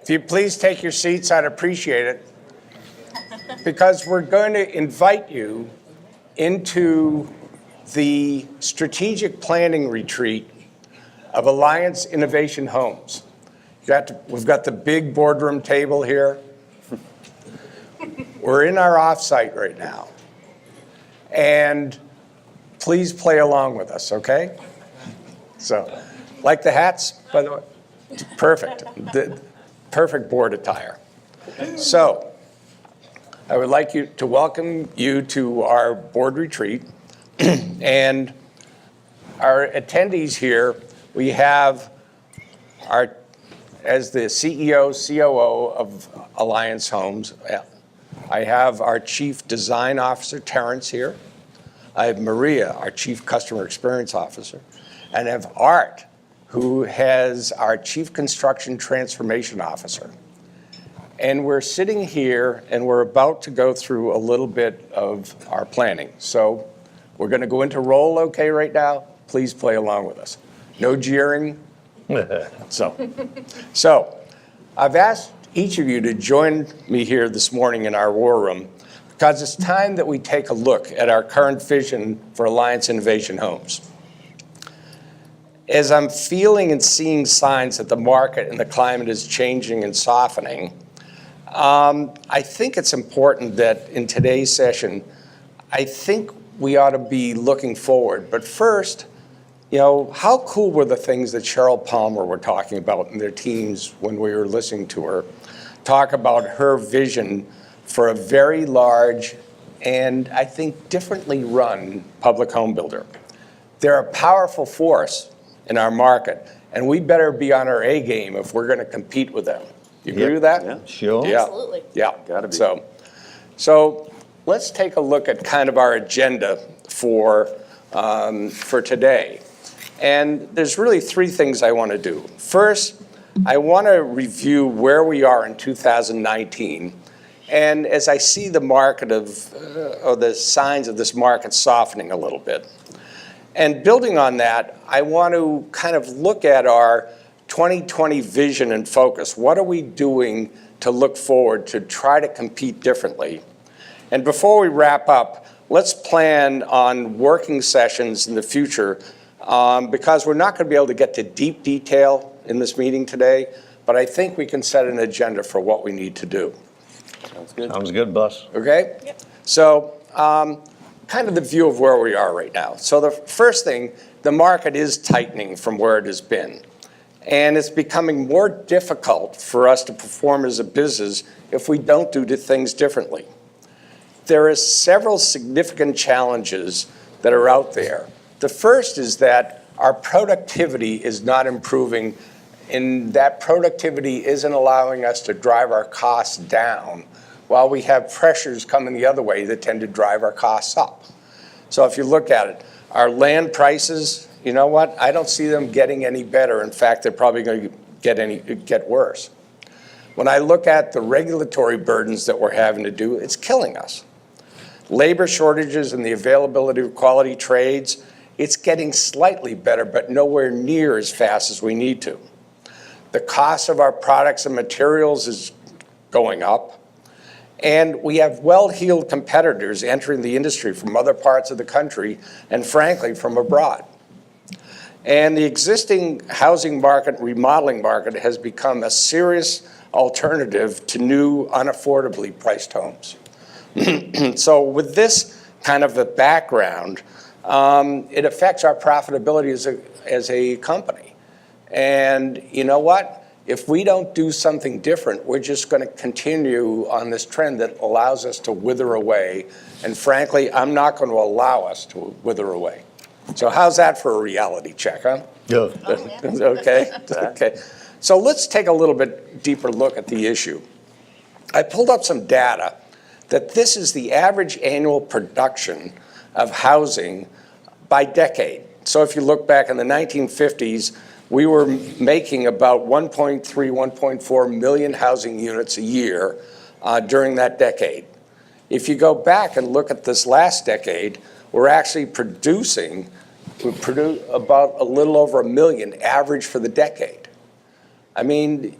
If you please take your seats, I'd appreciate it. Because we're going to invite you into the strategic planning retreat of Alliance Innovation Homes. We've got the big boardroom table here. We're in our offsite right now. And please play along with us, okay? So, like the hats, by the way? Perfect. The perfect board attire. So, I would like to welcome you to our board retreat. And our attendees here, we have as the CEO, COO of Alliance Homes, I have our Chief Design Officer, Terrence, here. I have Maria, our Chief Customer Experience Officer, and I have Art, who has our Chief Construction Transformation Officer. And we're sitting here and we're about to go through a little bit of our planning. So we're going to go into roll okay right now. Please play along with us. No jeering. So I've asked each of you to join me here this morning in our war room because it's time that we take a look at our current vision for Alliance Innovation Homes. As I'm feeling and seeing signs that the market and the climate is changing and softening, I think it's important that in today's session, I think we ought to be looking forward. But first, you know, how cool were the things that Cheryl Palmer were talking about in their teams when we were listening to her talk about her vision for a very large and I think differently run public home builder. They're a powerful force in our market, and we better be on our A game if we're going to compete with them. You agree with that? Yeah, sure. Yeah. Absolutely. Yeah. Gotta be. So let's take a look at kind of our agenda for today. And there's really three things I want to do. First, I want to review where we are in 2019. And as I see the market or the signs of this market softening a little bit. And building on that, I want to kind of look at our 2020 vision and focus. What are we doing to look forward to try to compete differently? And before we wrap up, let's plan on working sessions in the future because we're not going to be able to get to deep detail in this meeting today, but I think we can set an agenda for what we need to do. Sounds good. Sounds good, boss. Okay? Yep. So kind of the view of where we are right now. So the first thing, the market is tightening from where it has been. And it's becoming more difficult for us to perform as a business if we don't do things differently. There are several significant challenges that are out there. The first is that our productivity is not improving, and that productivity isn't allowing us to drive our costs down while we have pressures coming the other way that tend to drive our costs up. So if you look at it, our land prices, you know what? I don't see them getting any better. In fact, they're probably going to get worse. When I look at the regulatory burdens that we're having to do, it's killing us. Labor shortages and the availability of quality trades, it's getting slightly better, but nowhere near as fast as we need to. The cost of our products and materials is going up. And we have well-heeled competitors entering the industry from other parts of the country and, frankly, from abroad. And the existing housing market, remodeling market, has become a serious alternative to new, unaffordably priced homes. So with this kind of a background, it affects our profitability as a company. And you know what? If we don't do something different, we're just going to continue on this trend that allows us to wither away. And frankly, I'm not going to allow us to wither away. So how's that for a reality check, huh? Yeah. Okay. Okay. So let's take a little bit deeper look at the issue. I pulled up some data that this is the average annual production of housing by decade. So if you look back in the 1950s, we were making about 1.3, 1.4 million housing units a year during that decade. If you go back and look at this last decade, we're actually producing about a little over 1 million average for the decade. I mean,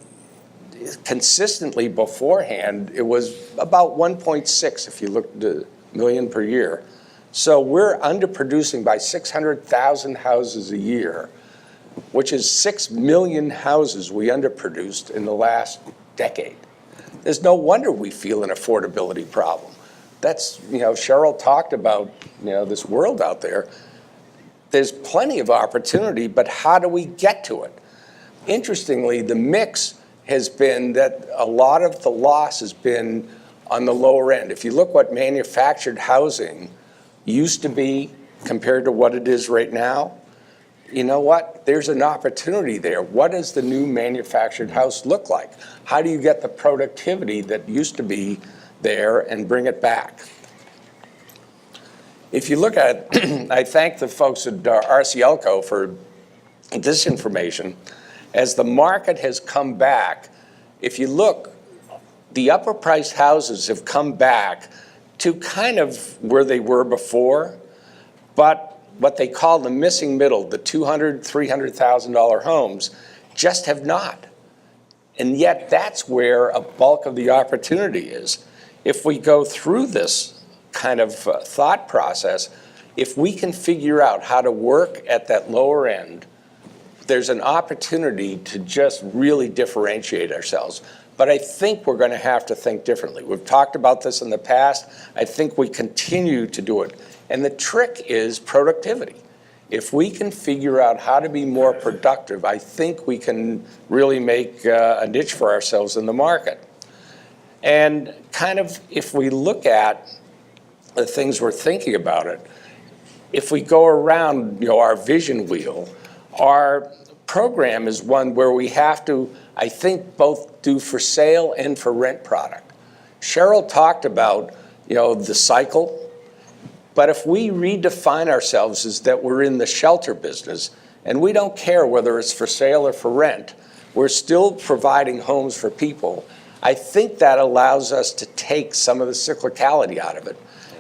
consistently beforehand, it was about 1.6 if you look at the million per year. So we're underproducing by 600,000 houses a year, which is 6 million houses we underproduced in the last decade. There's no wonder we feel an affordability problem. That's, Cheryl talked about, this world out there. There's plenty of opportunity, but how do we get to it? Interestingly, the mix has been that a lot of the loss has been on the lower end. If you look what manufactured housing used to be compared to what it is right now, you know what? There's an opportunity there. What does the new manufactured house look like? How do you get the productivity that used to be there and bring it back? If you look at it, I thank the folks at RCLCO for this information. As the market has come back, if you look, the upper priced houses have come back to kind of where they were before, but what they call the missing middle, the $200,000, $300,000 homes, just have not. And yet that's where a bulk of the opportunity is. If we go through this kind of thought process, if we can figure out how to work at that lower end, there's an opportunity to just really differentiate ourselves. But I think we're going to have to think differently. We've talked about this in the past. I think we continue to do it. And the trick is productivity. If we can figure out how to be more productive, I think we can really make a niche for ourselves in the market. And kind of if we look at the things we're thinking about it, if we go around our vision wheel, our program is one where we have to, I think, both do for sale and for rent product. Cheryl talked about the cycle, but if we redefine ourselves as that we're in the shelter business and we don't care whether it's for sale or for rent, we're still providing homes for people, I think that allows us to take some of the cyclicality out of it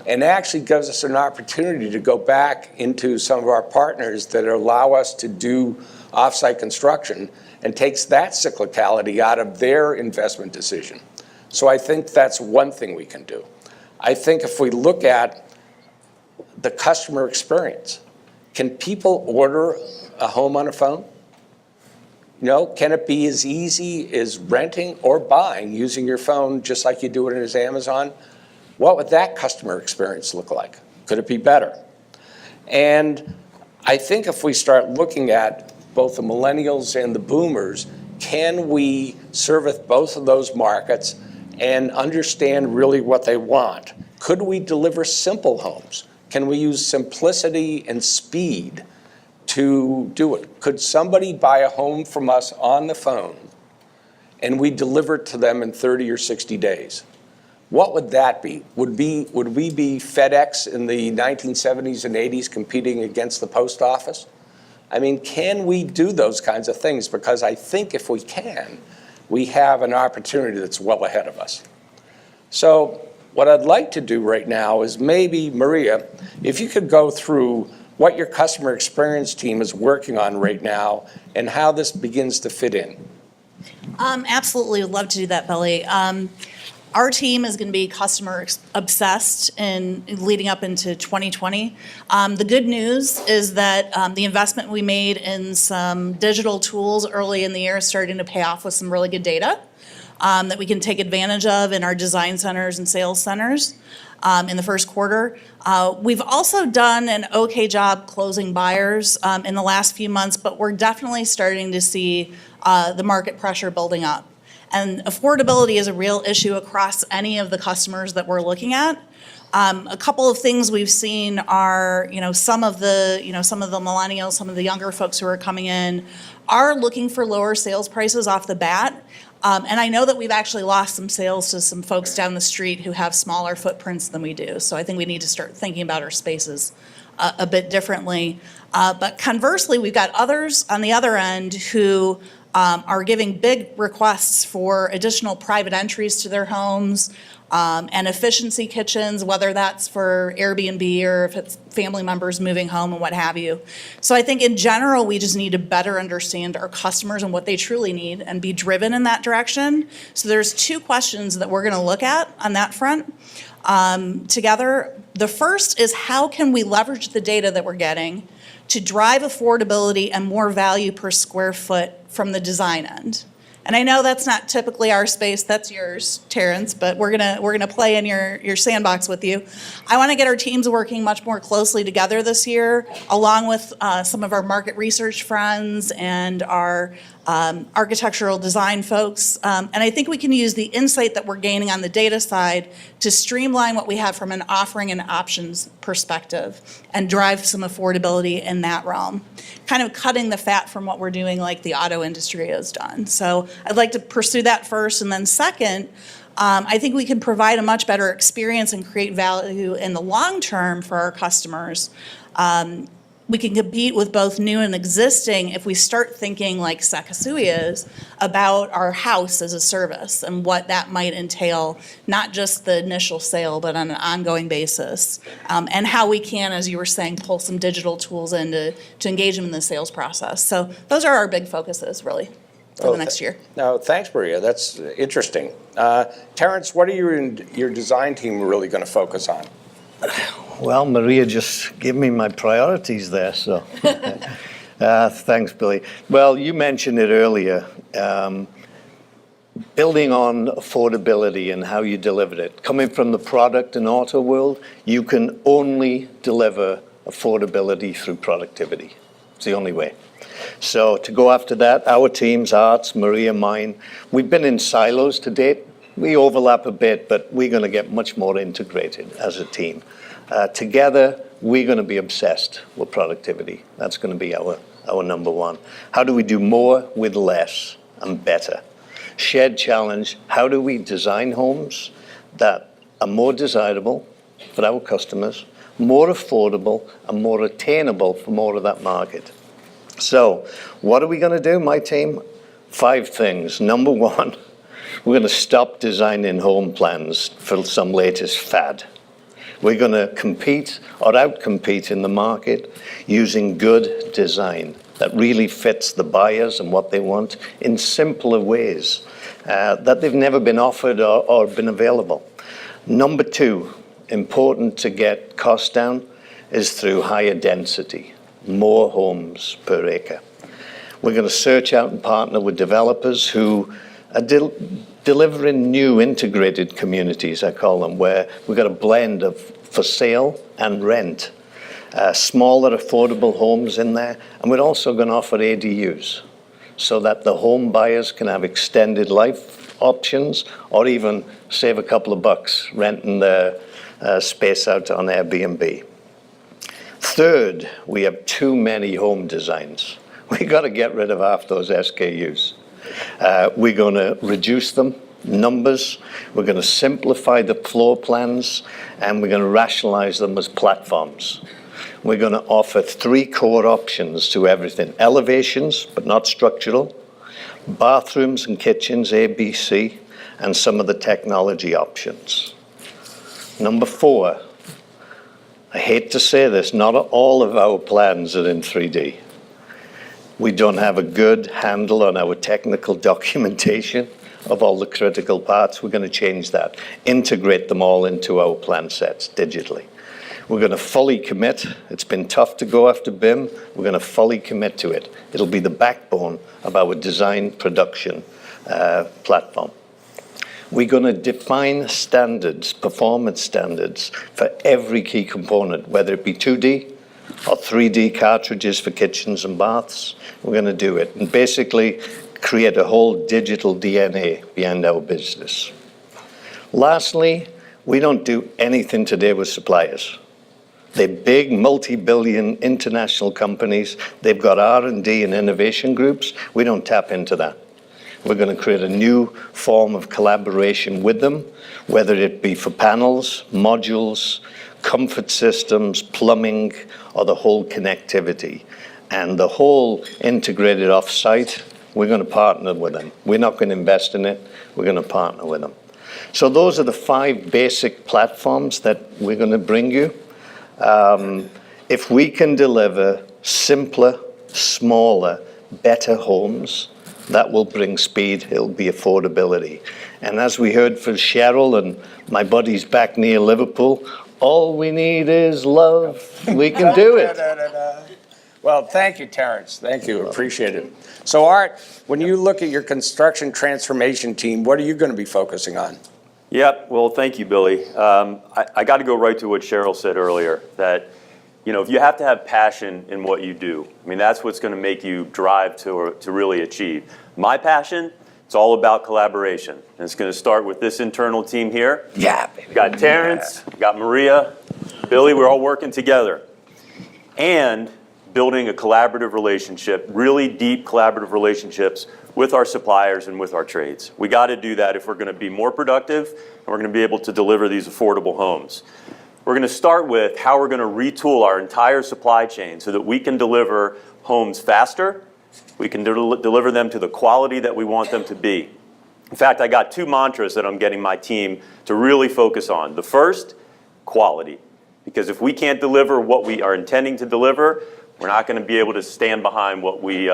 and actually gives us an opportunity to go back into some of our partners that allow us to do off-site construction and takes that cyclicality out of their investment decision. So I think that's one thing we can do. I think if we look at the customer experience, can people order a home on a phone? Can it be as easy as renting or buying using your phone just like you do it as Amazon? What would that customer experience look like? Could it be better? And I think if we start looking at both the millennials and the boomers, can we service both of those markets and understand really what they want? Could we deliver simple homes? Can we use simplicity and speed to do it? Could somebody buy a home from us on the phone and we deliver it to them in 30 or 60 days? What would that be? Would we be FedEx in the 1970s and 80s competing against the post office? I mean, can we do those kinds of things? Because I think if we can, we have an opportunity that's well ahead of us. So what I'd like to do right now is maybe, Maria, if you could go through what your customer experience team is working on right now and how this begins to fit in. Absolutely, would love to do that, Billy. Our team is going to be customer obsessed in leading up into 2020. The good news is that the investment we made in some digital tools early in the year is starting to pay off with some really good data that we can take advantage of in our design centers and sales centers in the first quarter. We've also done an okay job closing buyers in the last few months, but we're definitely starting to see the market pressure building up. And affordability is a real issue across any of the customers that we're looking at. A couple of things we've seen are, some of the millennials, some of the younger folks who are coming in are looking for lower sales prices off the bat. And I know that we've actually lost some sales to some folks down the street who have smaller footprints than we do. So I think we need to start thinking about our spaces a bit differently. But conversely, we've got others on the other end who are giving big requests for additional private entries to their homes, and efficiency kitchens, whether that's for Airbnb or if it's family members moving home and what have you. So I think in general, we just need to better understand our customers and what they truly need and be driven in that direction. So there's two questions that we're going to look at on that front together. The first is, how can we leverage the data that we're getting to drive affordability and more value per square foot from the design end? And I know that's not typically our space, that's yours, Terrence, but we're gonna play in your sandbox with you. I want to get our teams working much more closely together this year, along with some of our market research friends and our architectural design folks. And I think we can use the insight that we're gaining on the data side to streamline what we have from an offering and options perspective and drive some affordability in that realm, kind of cutting the fat from what we're doing like the auto industry has done. So I'd like to pursue that first. And then second, I think we can provide a much better experience and create value in the long term for our customers. We can compete with both new and existing if we start thinking like Sekisui is about our house as a service and what that might entail, not just the initial sale, but on an ongoing basis. And how we can, as you were saying, pull some digital tools in to engage them in the sales process. So those are our big focuses, really, for the next year. No, thanks, Maria. That's interesting. Terrence, what are your design team really going to focus on? Well, Maria just gave me my priorities there, so thanks, Billy. Well, you mentioned it earlier, building on affordability and how you delivered it. Coming from the product and auto world, you can only deliver affordability through productivity. It's the only way. So to go after that, our teams, Art's, Maria, mine, we've been in silos to date. We overlap a bit, but we're going to get much more integrated as a team. Together, we're going to be obsessed with productivity. That's going to be our number one. How do we do more with less and better? Shared challenge, how do we design homes that are more desirable for our customers, more affordable, and more attainable for more of that market? So what are we going to do, my team? 5 things. Number one, we're going to stop designing home plans for some latest fad. We're going to compete or outcompete in the market using good design that really fits the buyers and what they want in simpler ways that they've never been offered or been available. Number 2, important to get costs down, is through higher density, more homes per acre. We're going to search out and partner with developers who are delivering new integrated communities, I call them, where we've got a blend of for sale and rent, smaller affordable homes in there, and we're also going to offer ADUs so that the home buyers can have extended life options or even save a couple of bucks renting their space out on Airbnb. Third, we have too many home designs. We got to get rid of half those SKUs. We're going to reduce them, numbers. We're going to simplify the floor plans, and we're going to rationalize them as platforms. We're going to offer 3 core options to everything. Elevations, but not structural. Bathrooms and kitchens, A, B, C, and some of the technology options. Number 4, I hate to say this, not all of our plans are in 3D. We don't have a good handle on our technical documentation of all the critical parts. We're going to change that, integrate them all into our plan sets digitally. We're going to fully commit. It's been tough to go after BIM. We're going to fully commit to it. It'll be the backbone of our design production platform. We're going to define standards, performance standards for every key component, whether it be 2D or 3D cartridges for kitchens and baths. We're going to do it and basically create a whole digital DNA behind our business. Lastly, we don't do anything today with suppliers. They're big, multi-billion international companies. They've got R&D and innovation groups. We don't tap into that. We're going to create a new form of collaboration with them, whether it be for panels, modules, comfort systems, plumbing, or the whole connectivity. And the whole integrated off-site, we're going to partner with them. We're not going to invest in it. We're going to partner with them. So those are the 5 basic platforms that we're going to bring you. If we can deliver simpler, smaller, better homes, that will bring speed, it'll be affordability. And as we heard from Cheryl and my buddies back near Liverpool, all we need is love. We can do it. Well, thank you, Terrence. Thank you. Appreciate it. So, Art, when you look at your construction transformation team, what are you going to be focusing on? Yep. Well, thank you, Billy. I got to go right to what Cheryl said earlier, that if you have to have passion in what you do, I mean, that's what's going to make you drive to really achieve. My passion, it's all about collaboration. And it's going to start with this internal team here. Yeah, baby. We've got Terrence, we've got Maria, Billy, we're all working together. And building a collaborative relationship, really deep collaborative relationships with our suppliers and with our trades. We got to do that if we're going to be more productive and we're going to be able to deliver these affordable homes. We're going to start with how we're going to retool our entire supply chain so that we can deliver homes faster, we can deliver them to the quality that we want them to be. In fact, I got 2 mantras that I'm getting my team to really focus on. The first, quality. Because if we can't deliver what we are intending to deliver, we're not going to be able to stand behind what we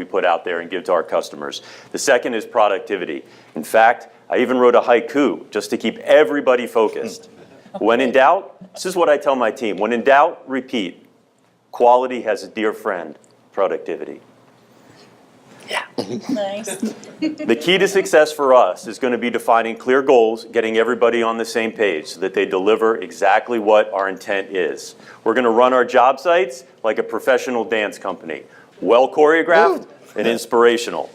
put out there and give to our customers. The second is productivity. In fact, I even wrote a haiku just to keep everybody focused. When in doubt, this is what I tell my team. When in doubt, repeat. Quality has a dear friend, productivity. Yeah. Nice. The key to success for us is going to be defining clear goals, getting everybody on the same page so that they deliver exactly what our intent is. We're going to run our job sites like a professional dance company, well choreographed and inspirational.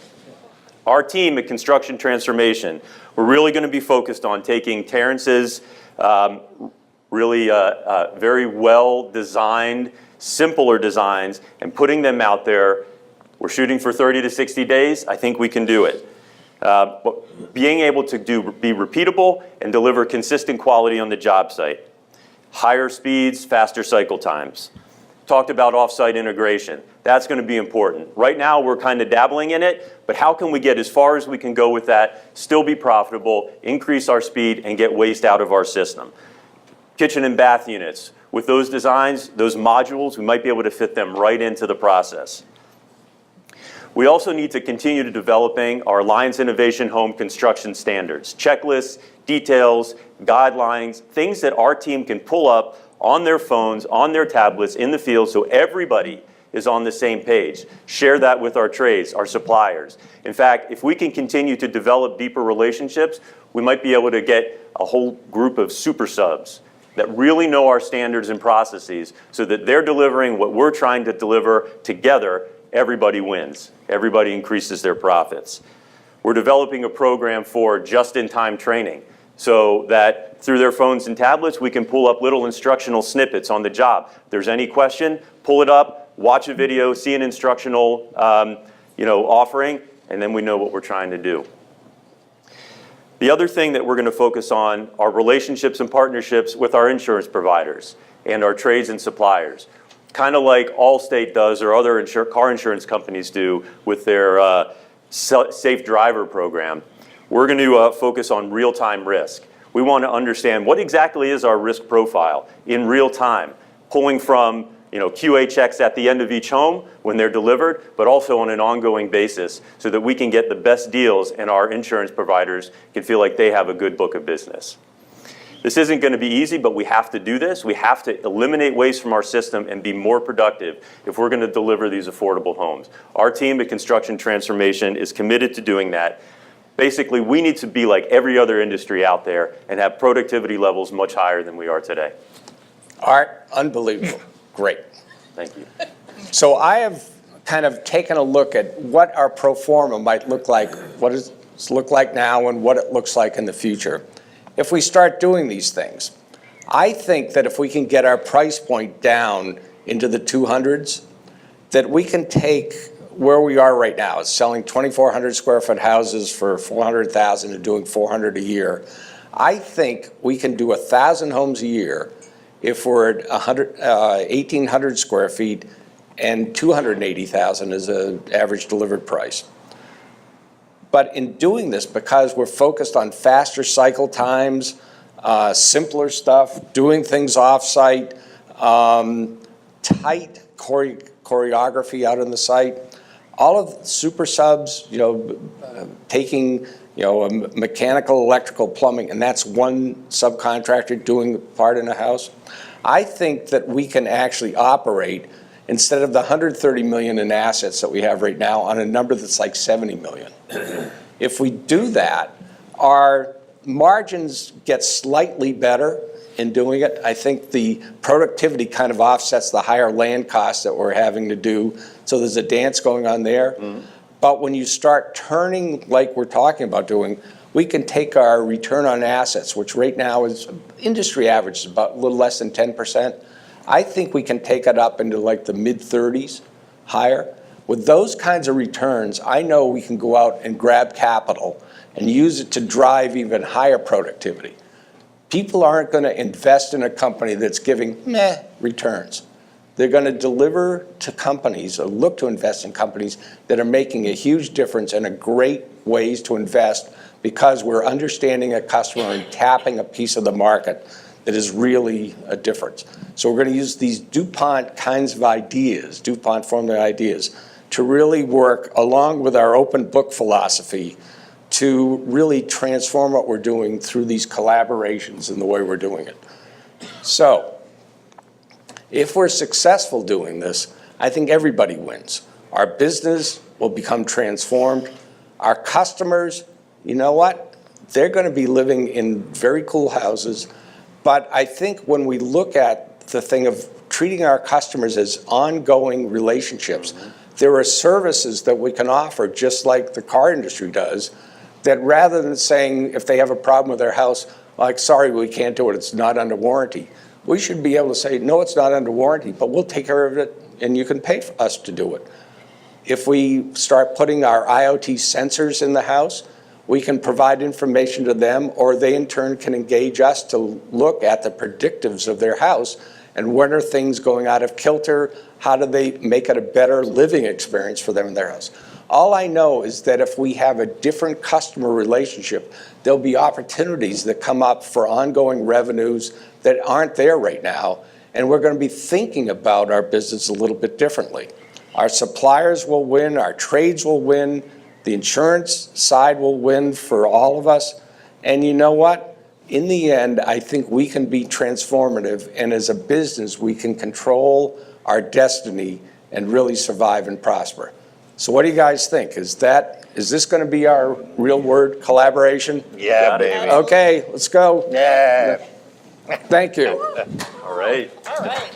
Our team at Construction Transformation, we're really going to be focused on taking Terrence's really very well designed, simpler designs and putting them out there. We're shooting for 30 to 60 days. I think we can do it. But being able to be repeatable and deliver consistent quality on the job site. Higher speeds, faster cycle times. Talked about off-site integration. That's going to be important. Right now, we're kind of dabbling in it, but how can we get as far as we can go with that, still be profitable, increase our speed, and get waste out of our system? Kitchen and bath units. With those designs, those modules, we might be able to fit them right into the process. We also need to continue to developing our Alliance Innovation Home Construction Standards, checklists, details, guidelines, things that our team can pull up on their phones, on their tablets, in the field, so everybody is on the same page. Share that with our trades, our suppliers. In fact, if we can continue to develop deeper relationships, we might be able to get a whole group of super subs that really know our standards and processes so that they're delivering what we're trying to deliver together. Everybody wins. Everybody increases their profits. We're developing a program for just-in-time training so that through their phones and tablets, we can pull up little instructional snippets on the job. If there's any question, pull it up, watch a video, see an instructional offering, and then we know what we're trying to do. The other thing that we're going to focus on are relationships and partnerships with our insurance providers and our trades and suppliers. Kind of like Allstate does or other car insurance companies do with their Safe Driver program. We're going to focus on real-time risk. We want to understand what exactly is our risk profile in real time, pulling from QA checks at the end of each home when they're delivered, but also on an ongoing basis so that we can get the best deals and our insurance providers can feel like they have a good book of business. This isn't going to be easy, but we have to do this. We have to eliminate waste from our system and be more productive if we're going to deliver these affordable homes. Our team at Construction Transformation is committed to doing that. Basically, we need to be like every other industry out there and have productivity levels much higher than we are today. Art, unbelievable. Great. Thank you. So I have kind of taken a look at what our pro forma might look like, what it looks like now and what it looks like in the future. If we start doing these things, I think that if we can get our price point down into the 200s, that we can take where we are right now, selling 2,400 square foot houses for $400,000 and doing 400 a year. I think we can do 1,000 homes a year if we're at 1,800 square feet and $280,000 is an average delivered price. But in doing this, because we're focused on faster cycle times, simpler stuff, doing things off-site, tight choreography out on the site, all of super subs, taking, a mechanical, electrical, plumbing, and that's one subcontractor doing the part in a house. I think that we can actually operate, instead of the 130 million in assets that we have right now, on a number that's like 70 million. If we do that, our margins get slightly better in doing it. I think the productivity kind of offsets the higher land costs that we're having to do. So there's a dance going on there. But when you start turning like we're talking about doing, we can take our return on assets, which right now is industry average, is about a little less than 10%. I think we can take it up into like the mid-30s, higher. With those kinds of returns, I know we can go out and grab capital and use it to drive even higher productivity. People aren't going to invest in a company that's giving meh returns. They're going to deliver to companies, or look to invest in companies that are making a huge difference and are great ways to invest, because we're understanding a customer and tapping a piece of the market that is really a difference. So we're going to use these DuPont kinds of ideas, DuPont formula ideas, to really work along with our open book philosophy to really transform what we're doing through these collaborations and the way we're doing it. So if we're successful doing this, I think everybody wins. Our business will become transformed. Our customers, you know what? They're going to be living in very cool houses. But I think when we look at the thing of treating our customers as ongoing relationships, there are services that we can offer, just like the car industry does, that rather than saying if they have a problem with their house, like, sorry, we can't do it, it's not under warranty. We should be able to say, no, it's not under warranty, but we'll take care of it and you can pay for us to do it. If we start putting our IoT sensors in the house, we can provide information to them, or they in turn can engage us to look at the predictives of their house and when are things going out of kilter, how do they make it a better living experience for them in their house. All I know is that if we have a different customer relationship, there'll be opportunities that come up for ongoing revenues that aren't there right now, and we're going to be thinking about our business a little bit differently. Our suppliers will win, our trades will win, the insurance side will win for all of us, and you know what? In the end, I think we can be transformative, and as a business, we can control our destiny and really survive and prosper. So what do you guys think? Is this going to be our real word collaboration? Yeah, baby. Okay, let's go. Yeah. Thank you. All right. All right.